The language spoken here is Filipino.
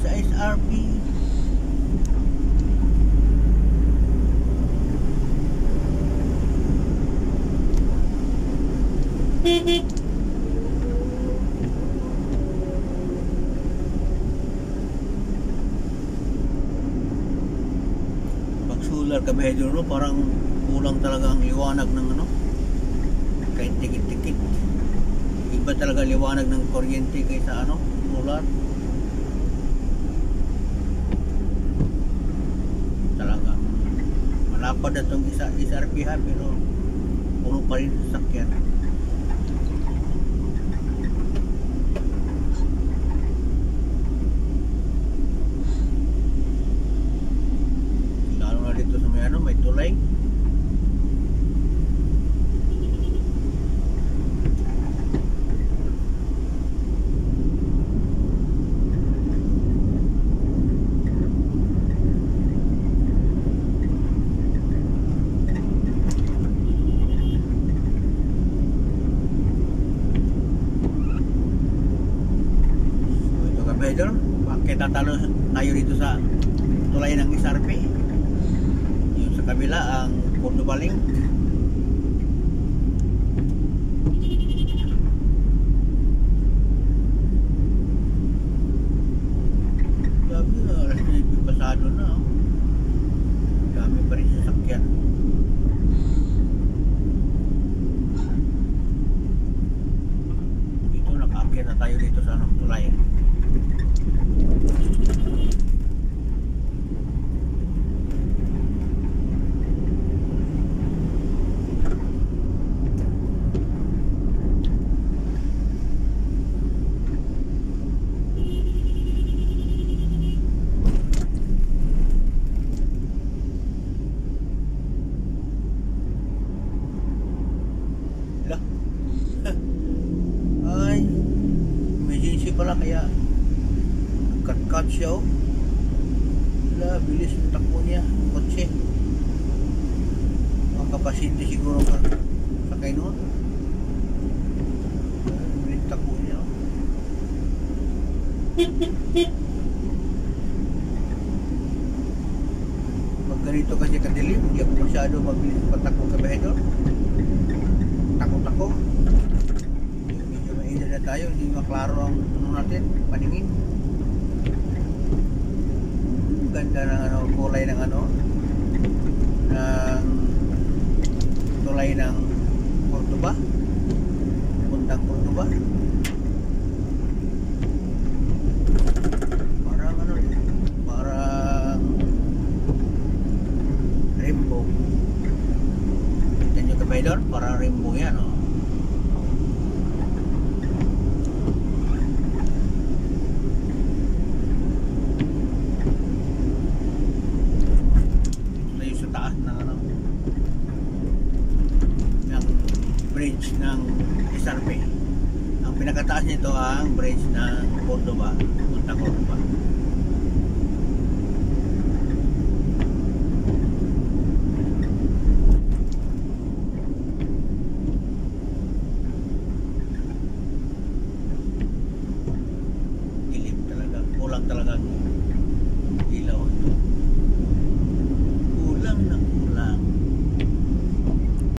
sa SRP. Pag solar kabehedor, no, parang kulang talaga ang liwanag ng ano, kahit tikit-tikit. Iba talaga liwanag ng kuryente kaysa ano, solar. Talagang malapad na itong SRP ha, pero puno pa rin sa sakyan. Lalo na dito sa may ano, may tulay. Idol, bakit tatalo tayo dito sa tulay ng SRP? Yung sa kabila ang Pundo Baling. Sabi na, alas 9 pasado na. Dami pa rin sasakyan. Dito, nakaakyat na tayo dito sa tulay. Ay, emergency pala kaya cut siya, oh. Wala, bilis yung takbo niya, kotse. Mga kapasindi siguro ka sakay noon. Bilis takbo niya, oh. Pag ganito kasi kadilim, hindi ako masyado mabilis patakbo ka bahedor. Takot-takot. Medyo mainit na tayo, hindi maklaro ang ano natin, paningin. Ganda ng ano, kulay ng ano, ng tulay ng Cordoba, puntang Cordoba. Parang ano, parang rainbow. Kita nyo kabaydor, parang rainbow yan, oh. Bridge ng SRP. Ang pinakataas nito ang bridge ng Cordoba, Punta Cordoba.